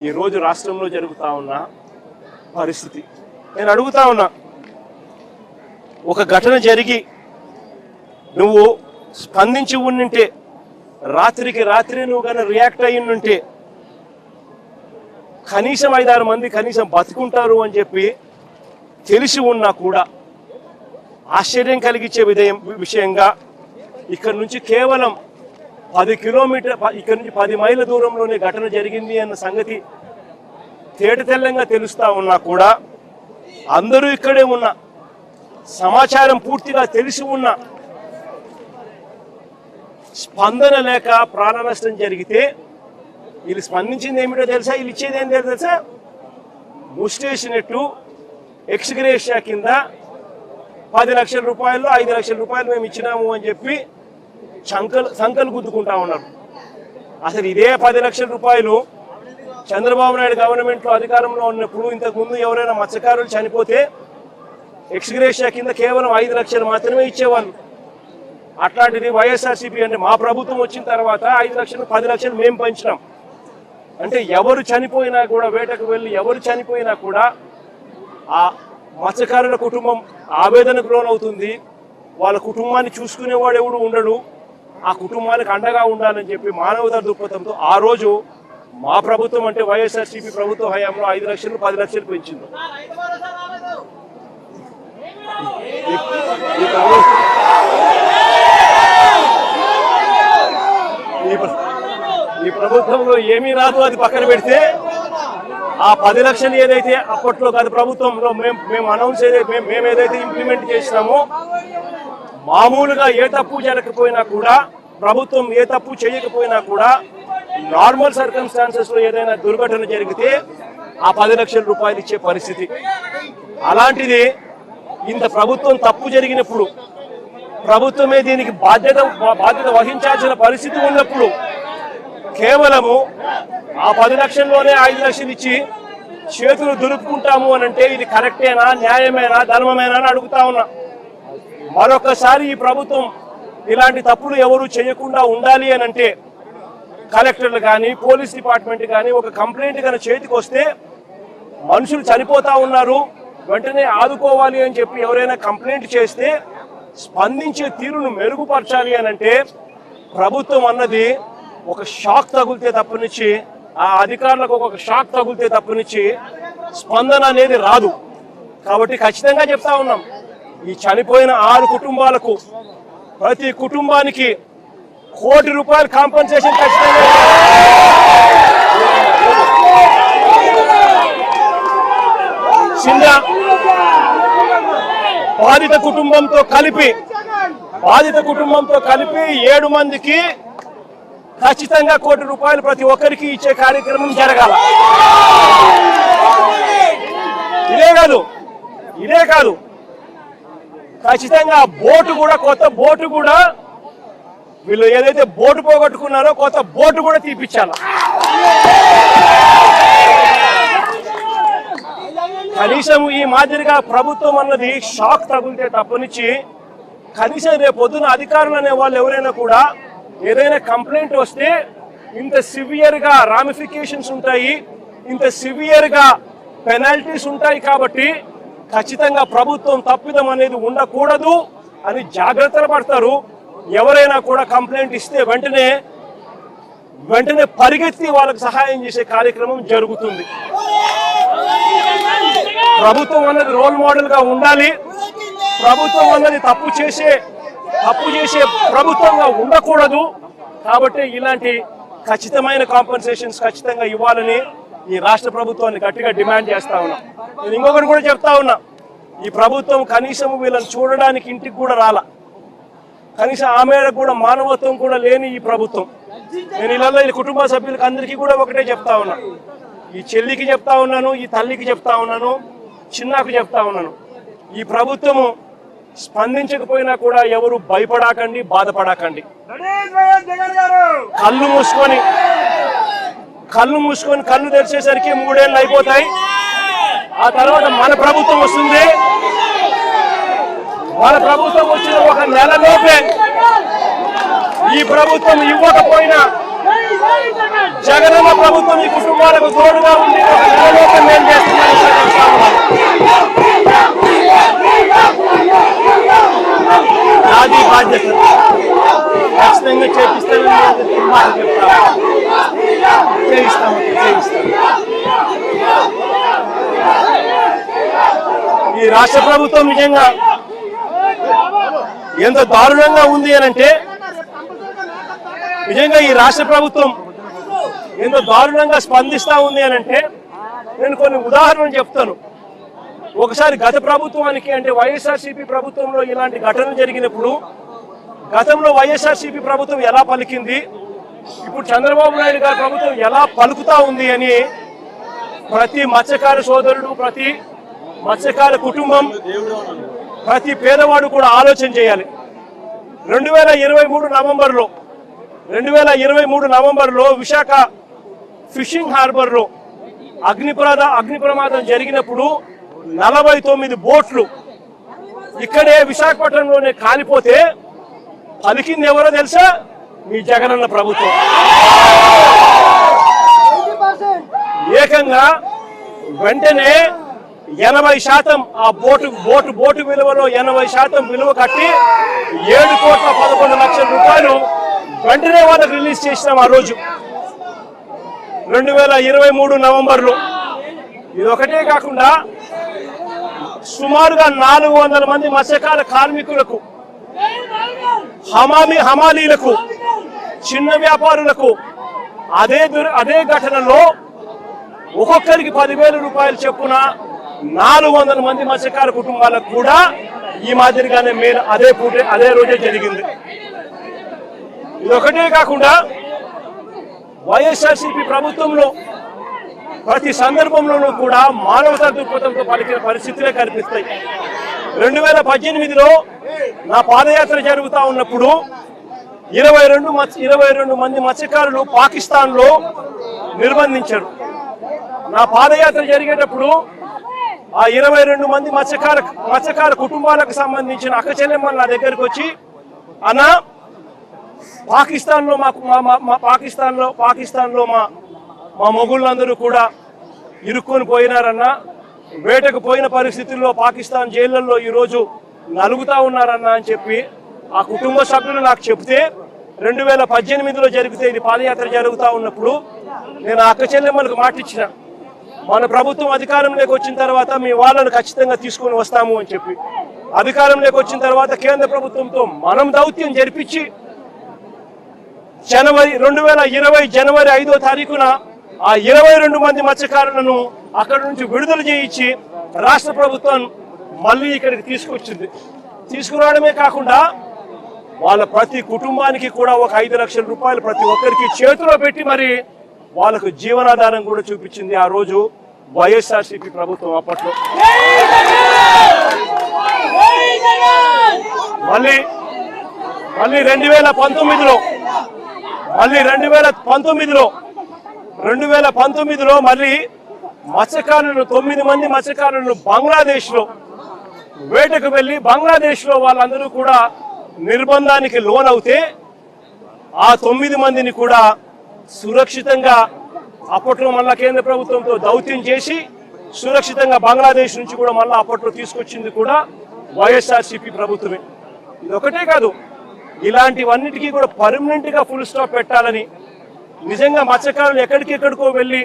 ఈరోజు రాష్ట్రంలో జరుగుతూ ఉన్న పరిస్థితి నేను అడుగుతా ఉన్నా, ఒక ఘటన జరిగి నువ్వు స్పందించి ఉండింటే, రాత్రికి రాత్రి నువ్వు కానీ రియాక్ట్ అయ్యింటే కనీసం 5-6 మంది కనీసం బతుకుంటారు అని చెప్పి తెలిసి ఉన్నా కూడా ఆశ్చర్యం కలిగించే విషయంగా ఇక్కడ నుంచి కేవలం 10 కిలోమీటర్ ఇక్కడ నుంచి 10 మైళ్ళ దూరంలోనే ఘటన జరిగింది అన్న సంగతి తేటతెల్లంగా తెలుస్తా ఉన్నా కూడా అందరూ ఇక్కడే ఉన్న సమాచారం పూర్తిగా తెలిసి ఉన్న స్పందన లేక ప్రాణ నష్టం జరిగితే వీళ్ళు స్పందించింది ఏమిటో తెలుసా? వీళ్ళు ఇచ్చేది ఏం తెలుసా? ముస్టేసినట్టు ఎక్స్గ్రేషియా కింద 10 లక్షల రూపాయలు 5 లక్షల రూపాయలు మేము ఇచ్చినాము అని చెప్పి సంకలు గుద్దుకుంటా ఉన్నారు. అసలు ఇదే 10 లక్షల రూపాయలు చంద్రబాబు నాయుడు గవర్నమెంట్లో అధికారంలో ఉన్నప్పుడు ఇంతకుముందు ఎవరైనా మత్స్యకారులు చనిపోతే ఎక్స్గ్రేషియా కింద కేవలం 5 లక్షలు మాత్రమే ఇచ్చేవాళ్ళు. అట్లాంటిది వైఎస్ఆర్సీపీ అంటే మా ప్రభుత్వం వచ్చిన తర్వాత 5 లక్షలు 10 లక్షలు మేము పంచినాం. అంటే ఎవరు చనిపోయినా కూడా, వేటకు వెళ్ళి ఎవరు చనిపోయినా కూడా ఆ మత్స్యకారుల కుటుంబం ఆవేదనకు లోనవుతుంది. వాళ్ళ కుటుంబాన్ని చూసుకునేవాడు ఎవడు ఉండడు. ఆ కుటుంబానికి అండగా ఉండాలని చెప్పి మానవతా దృక్పథంతో ఆ రోజు మా ప్రభుత్వం అంటే వైఎస్ఆర్సీపీ ప్రభుత్వ హయాంలో 5 లక్షలు 10 లక్షలు పెంచింది. ఈ ప్రభుత్వంలో ఏమీ రాదు, అది పక్కన పెడితే ఆ 10 లక్షలు ఏదైతే అప్పట్లో గత ప్రభుత్వంలో మేము అనౌన్స్ మేము ఏదైతే ఇంప్లిమెంట్ చేసినామో, మామూలుగా ఏ తప్పు జరగకపోయినా కూడా, ప్రభుత్వం ఏ తప్పు చేయకపోయినా కూడా నార్మల్ సర్కమ్స్టాన్సెస్ లో ఏదైనా దుర్ఘటన జరిగితే ఆ 10 లక్షల రూపాయలు ఇచ్చే పరిస్థితి. అలాంటిది ఇంత ప్రభుత్వం తప్పు జరిగినప్పుడు ప్రభుత్వమే దీనికి బాధ్యత వహించాల్సిన పరిస్థితి ఉన్నప్పుడు కేవలము ఆ 10 లక్షల్లోనే 5 లక్షలు ఇచ్చి చేతులు దులుపుకుంటాము అని అంటే ఇది కరెక్టేనా, న్యాయమేనా, ధర్మమేనా అని అడుగుతా ఉన్నా. మరొకసారి ఈ ప్రభుత్వం ఇలాంటి తప్పులు ఎవరు చేయకుండా ఉండాలి అని అంటే కలెక్టర్లు కానీ, పోలీస్ డిపార్ట్మెంట్ కానీ ఒక కంప్లైంట్ కానీ చేతికి వస్తే, మనుషులు చనిపోతా ఉన్నారు వెంటనే ఆదుకోవాలి అని చెప్పి ఎవరైనా కంప్లైంట్ చేస్తే స్పందించే తీరును మెరుగుపరచాలి అని అంటే ప్రభుత్వం అన్నది ఒక షాక్ తగిలితే తప్పనిచ్చి, ఆ అధికారులకు ఒక షాక్ తగిలితే తప్పనిచ్చి స్పందన అనేది రాదు. కాబట్టి ఖచ్చితంగా చెప్తా ఉన్నాం, ఈ చనిపోయిన 6 కుటుంబాలకు ప్రతి కుటుంబానికి ₹1 కోటి కాంపెన్సేషన్ ఖచ్చితంగా. చిన్న బాధిత కుటుంబంతో కలిపి 7 మందికి ఖచ్చితంగా ₹1 కోటి ప్రతి ఒక్కరికి ఇచ్చే కార్యక్రమం జరగాల. ఇదే కాదు ఖచ్చితంగా బోటు కూడా, కొత్త బోటు కూడా, వీళ్ళు ఏదైతే బోటు పోగొట్టుకున్నారో కొత్త బోటు కూడా తీపిచ్చాల. కనీసం ఈ మాదిరిగా ప్రభుత్వం అన్నది షాక్ తగిలితే తప్పనిచ్చి కనీసం రేపు పొద్దున అధికారులు అనే వాళ్ళు ఎవరైనా కూడా ఏదైనా కంప్లైంట్ వస్తే ఇంత సివియర్ గా రామిఫికేషన్స్ ఉంటాయి, ఇంత సివియర్ గా పెనాల్టీస్ ఉంటాయి. కాబట్టి ఖచ్చితంగా ప్రభుత్వం తప్పిదం అనేది ఉండకూడదు అని జాగ్రత్తలు పడతారు. ఎవరైనా కూడా కంప్లైంట్ ఇస్తే వెంటనే పరిగెత్తి వాళ్ళకి సహాయం చేసే కార్యక్రమం జరుగుతుంది. ప్రభుత్వం అన్నది రోల్ మోడల్ గా ఉండాలి. ప్రభుత్వం అన్నది తప్పు చేసే ప్రభుత్వంగా ఉండకూడదు. కాబట్టి ఇలాంటి ఖచ్చితమైన కాంపెన్సేషన్స్ ఖచ్చితంగా ఇవ్వాలని ఈ రాష్ట్ర ప్రభుత్వాన్ని గట్టిగా డిమాండ్ చేస్తా ఉన్నా. నేను ఇంకొకటి కూడా చెప్తా ఉన్నా, ఈ ప్రభుత్వం కనీసం వీళ్ళని చూడడానికి ఇంటికి కూడా రాలా. కనీసం ఆమె కూడా మానవత్వం కూడా లేని ఈ ప్రభుత్వం. నేను ఇలా ఈ కుటుంబ సభ్యులకు అందరికీ కూడా ఒకటే చెప్తా ఉన్నా, ఈ చెల్లికి చెప్తా ఉన్నాను, ఈ తల్లికి చెప్తా ఉన్నాను, చిన్నకు చెప్తా ఉన్నాను, ఈ ప్రభుత్వము స్పందించకపోయినా కూడా ఎవరు భయపడకండి, బాధపడకండి. కళ్ళు మూసుకొని కళ్ళు తెరిచేసరికి 3 ఏళ్ళు అయిపోతాయి. ఆ తర్వాత మన ప్రభుత్వం వస్తుంది. మన ప్రభుత్వం వచ్చిన 1 నెలలోపే ఈ ప్రభుత్వం ఇవ్వకపోయినా జగనన్న ప్రభుత్వం ఈ కుటుంబాలకు తోడుగా ఉండి ఒక నెలలోపు మేలు చేస్తుందని నాది బాధ్యత. ఖచ్చితంగా చేపిస్తానని చెప్తాను. ఈ రాష్ట్ర ప్రభుత్వం నిజంగా ఎంత దారుణంగా ఉంది అని అంటే, నిజంగా ఈ రాష్ట్ర ప్రభుత్వం ఎంత దారుణంగా స్పందిస్తా ఉంది అని అంటే, నేను కొన్ని ఉదాహరణలు చెప్తాను. ఒకసారి గత ప్రభుత్వానికి అంటే వైఎస్ఆర్సీపీ ప్రభుత్వంలో ఇలాంటి ఘటనలు జరిగినప్పుడు గతంలో వైఎస్ఆర్సీపీ ప్రభుత్వం ఎలా పలికింది, ఇప్పుడు చంద్రబాబు నాయుడు గారి ప్రభుత్వం ఎలా పలుకుతా ఉంది అని ప్రతి మత్స్యకార సోదరుడు, ప్రతి మత్స్యకార కుటుంబం, ప్రతి పేదవాడు కూడా ఆలోచన చేయాలి. 2023 నవంబర్లో విశాఖ ఫిషింగ్ హార్బర్లో అగ్ని ప్రమాదం జరిగినప్పుడు 49 బోట్లు ఇక్కడే విశాఖపట్నంలోనే కాలిపోతే పలికింది ఎవరో తెలుసా? మీ జగనన్న ప్రభుత్వం. ఏకంగా వెంటనే 80% ఆ బోటు విలువలో 80% విలువ కట్టి 7,11,00,000 రూపాయలు వెంటనే వాళ్ళకి రిలీజ్ చేసినాం ఆ రోజు 2023 నవంబర్లో. ఇది ఒకటే కాకుండా సుమారుగా 400 మంది మత్స్యకార కార్మికులకు, హమాలీలకు, చిన్న వ్యాపారులకు అదే ఘటనలో ఒక్కొక్కరికి 10,000 రూపాయలు చొప్పున 400 మంది మత్స్యకార కుటుంబాలకు కూడా ఈ మాదిరిగానే మేలు అదే రోజే జరిగింది. ఇది ఒకటే కాకుండా వైఎస్ఆర్సీపీ ప్రభుత్వంలో ప్రతి సందర్భంలోనూ కూడా మానవతా దృక్పథంతో పలికిన పరిస్థితులే కనిపిస్తాయి. 2018లో నా పాదయాత్ర జరుగుతూ ఉన్నప్పుడు 22 మంది మత్స్యకారులు పాకిస్తాన్లో నిర్బంధించారు. నా పాదయాత్ర జరిగేటప్పుడు ఆ 22 మంది మత్స్యకార కుటుంబాలకు సంబంధించిన అక్క చెల్లెమ్మలు నా దగ్గరకు వచ్చి, అన్నా పాకిస్తాన్లో మా మొగుళ్ళందరూ కూడా ఇరుక్కొని పోయినారన్నా, వేటకు పోయిన పరిస్థితుల్లో పాకిస్తాన్ జైళ్లలో ఈరోజు నలుగుతా ఉన్నారన్నా అని చెప్పి ఆ కుటుంబ సభ్యులు నాకు చెప్తే 2018లో జరిగితే ఇది పాదయాత్ర జరుగుతూ ఉన్నప్పుడు నేను అక్క చెల్లెమ్మలకు మాటిచ్చిన, మన ప్రభుత్వం అధికారంలోకి వచ్చిన తర్వాత మీ వాళ్ళను ఖచ్చితంగా తీసుకొని వస్తాము అని చెప్పి. అధికారంలోకి వచ్చిన తర్వాత కేంద్ర ప్రభుత్వంతో మనం దౌత్యం జరిపించి 2020 జనవరి 5వ తారీఖున ఆ 22 మంది మత్స్యకారులను అక్కడి నుంచి విడుదల చేయించి రాష్ట్ర ప్రభుత్వం మళ్ళీ ఇక్కడికి తీసుకొచ్చింది. తీసుకురావడమే కాకుండా వాళ్ళ ప్రతి కుటుంబానికి కూడా ఒక 5 లక్షల రూపాయలు ప్రతి ఒక్కరికి చేతిలో పెట్టి మరి వాళ్ళకు జీవనాధారం కూడా చూపించింది ఆ రోజు వైఎస్ఆర్సీపీ ప్రభుత్వం. అప్పట్లో మళ్ళీ 2019లో మళ్ళీ మత్స్యకారులను 9 మంది మత్స్యకారులను బంగ్లాదేశ్లో వేటకు వెళ్ళి బంగ్లాదేశ్లో వాళ్ళందరూ కూడా నిర్బంధానికి లోనవుతే ఆ 9 మందిని కూడా సురక్షితంగా అప్పట్లో మళ్ళా కేంద్ర ప్రభుత్వంతో దౌత్యం చేసి సురక్షితంగా బంగ్లాదేశ్ నుంచి కూడా మళ్ళీ అప్పట్లో తీసుకొచ్చింది కూడా వైఎస్ఆర్సీపీ ప్రభుత్వమే. ఇది ఒకటే కాదు, ఇలాంటివన్నిటికీ కూడా పర్మనెంట్ గా ఫుల్ స్టాప్ పెట్టాలని నిజంగా మత్స్యకారులు ఎక్కడికెక్కడికో వెళ్ళి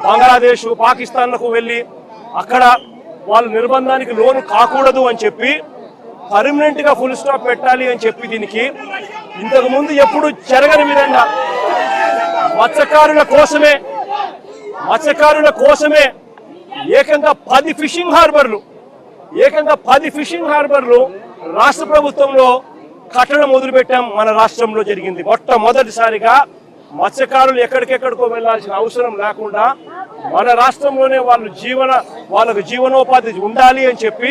బంగ్లాదేశ్, పాకిస్తాన్లకు వెళ్ళి అక్కడ వాళ్ళు నిర్బంధానికి లోను కాకూడదు అని చెప్పి పర్మనెంట్ గా ఫుల్ స్టాప్ పెట్టాలి అని చెప్పి దీనికి ఇంతకు ముందు ఎప్పుడు జరగని విధంగా మత్స్యకారుల కోసమే ఏకంగా 10 ఫిషింగ్ హార్బర్లు రాష్ట్ర ప్రభుత్వంలో కట్టడం మొదలుపెట్టాం. మన రాష్ట్రంలో జరిగింది మొట్టమొదటిసారిగా. మత్స్యకారులు ఎక్కడికెక్కడికో వెళ్లాల్సిన అవసరం లేకుండా మన రాష్ట్రంలోనే వాళ్ళకు జీవనోపాధి ఉండాలి అని చెప్పి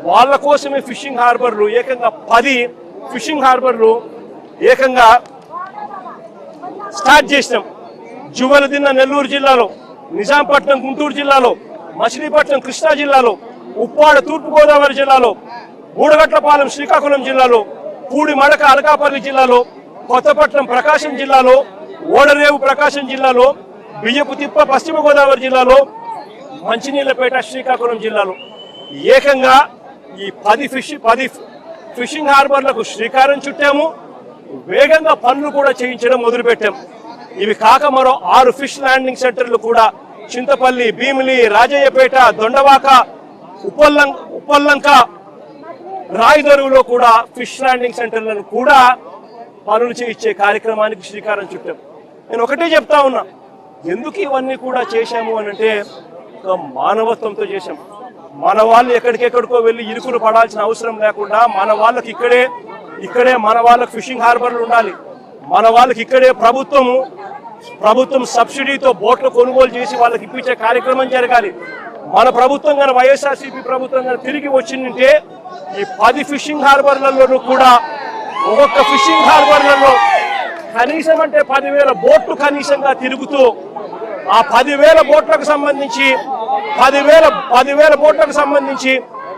వాళ్ళ కోసమే ఫిషింగ్ హార్బర్లు ఏకంగా 10 ఫిషింగ్ హార్బర్లు ఏకంగా స్టార్ట్ చేసినాం. జువలదిన్న నెల్లూరు జిల్లాలో, నిజాంపట్నం గుంటూరు జిల్లాలో, మచిలీపట్నం కృష్ణా జిల్లాలో, ఉప్పాడ తూర్పుగోదావరి జిల్లాలో, బూడగట్లపాలెం శ్రీకాకుళం జిల్లాలో, పూడి మడక అనకాపల్లి జిల్లాలో, కొత్తపట్నం ప్రకాశం జిల్లాలో, ఓడరేవు ప్రకాశం జిల్లాలో, బియ్యపు తిప్ప పశ్చిమ గోదావరి జిల్లాలో, మంచినీళ్ళపేట శ్రీకాకుళం జిల్లాలో ఏకంగా ఈ 10 ఫిషింగ్ హార్బర్లకు శ్రీకారం చుట్టాము. వేగంగా పనులు కూడా చేయించడం మొదలుపెట్టాం. ఇవి కాక మరో 6 ఫిష్ ల్యాండింగ్ సెంటర్లు కూడా చింతపల్లి, భీమిలి, రాజయ్యపేట, దొండవాక, ఉప్పల్లంక, రాయదరువులో కూడా ఫిష్ ల్యాండింగ్ సెంటర్లను కూడా పనులు చేయించే కార్యక్రమానికి శ్రీకారం చుట్టాం. నేను ఒకటే చెప్తా ఉన్నా, ఎందుకు ఇవన్నీ కూడా చేశాము అని అంటే ఒక మానవత్వంతో చేశాం. మన వాళ్ళు ఎక్కడికెక్కడికో వెళ్ళి ఇరుకులు పడాల్సిన అవసరం లేకుండా మన వాళ్ళకి ఇక్కడే మన వాళ్ళకి ఫిషింగ్ హార్బర్లు ఉండాలి. మన వాళ్ళకి ఇక్కడే ప్రభుత్వం సబ్సిడీతో బోట్లు కొనుగోలు చేసి వాళ్ళకి ఇప్పించే కార్యక్రమం జరగాలి. మన ప్రభుత్వం కానీ వైఎస్ఆర్సీపీ ప్రభుత్వం కానీ తిరిగి వచ్చిందంటే ఈ 10 ఫిషింగ్ హార్బర్లలో కూడా ఒక్కొక్క ఫిషింగ్ హార్బర్లలో కనీసం అంటే 10,000 బోట్లు కనీసంగా తిరుగుతూ ఆ 10,000 బోట్లకు సంబంధించి 10,000 బోట్లకు సంబంధించి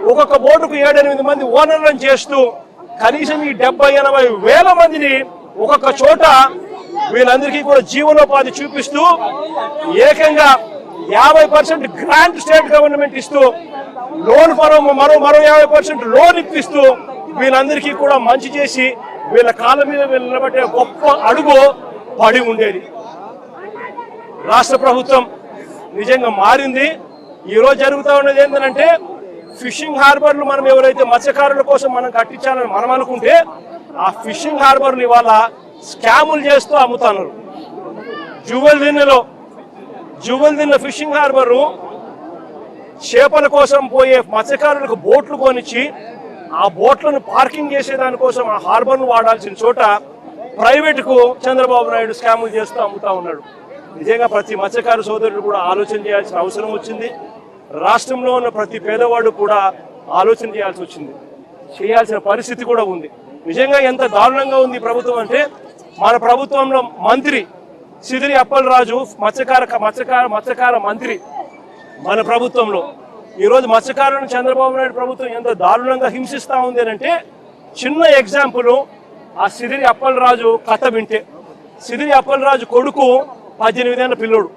ఒక్కొక్క బోటుకు 7-8 మంది ఓనర్లను చేస్తూ కనీసం ఈ 70-80 వేల మందిని ఒక్కొక్క చోట వీళ్ళందరికీ కూడా జీవనోపాధి చూపిస్తూ ఏకంగా 50% గ్రాంట్ స్టేట్ గవర్నమెంట్ ఇస్తూ లోన్ మరో 50% లోన్ ఇప్పిస్తూ వీళ్ళందరికీ కూడా మంచి చేసి వీళ్ళ కాళ్ళ మీద వీళ్ళు నిలబట్టే గొప్ప అడుగు పడి ఉండేది. రాష్ట్ర ప్రభుత్వం నిజంగా మారింది. ఈరోజు జరుగుతూ ఉన్నది ఏంటంటే ఫిషింగ్ హార్బర్లు మనం ఎవరైతే మత్స్యకారుల కోసం మనం కట్టించాలని మనం అనుకుంటే ఆ ఫిషింగ్ హార్బర్లు ఇవాళ స్కాములు చేస్తూ అమ్ముతున్నారు. జువెల్దిన్నె ఫిషింగ్ హార్బరు చేపల కోసం పోయే మత్స్యకారులకు బోట్లు కొనిచ్చి ఆ బోట్లను పార్కింగ్ చేసే దానికోసం ఆ హార్బర్ను వాడాల్సిన చోట ప్రైవేటుకు చంద్రబాబు నాయుడు స్కాములు చేస్తూ అమ్ముతా ఉన్నాడు. నిజంగా ప్రతి మత్స్యకారు సోదరులు కూడా ఆలోచన చేయాల్సిన అవసరం వచ్చింది. రాష్ట్రంలో ఉన్న ప్రతి పేదవాడు కూడా ఆలోచన చేయాల్సిన పరిస్థితి కూడా ఉంది. నిజంగా ఎంత దారుణంగా ఉంది ప్రభుత్వం అంటే మన ప్రభుత్వంలో మంత్రి సిదిరి అప్పలరాజు మత్స్యకార మంత్రి మన ప్రభుత్వంలో ఈరోజు మత్స్యకారులను చంద్రబాబు నాయుడు ప్రభుత్వం ఎంత దారుణంగా హింసిస్తూ ఉంది అంటే చిన్న ఎగ్జాంపుల్ ఆ సిదిరి అప్పలరాజు కథ వింటే. సిదిరి అప్పలరాజు కొడుకు 18 ఏళ్ల పిల్లోడు.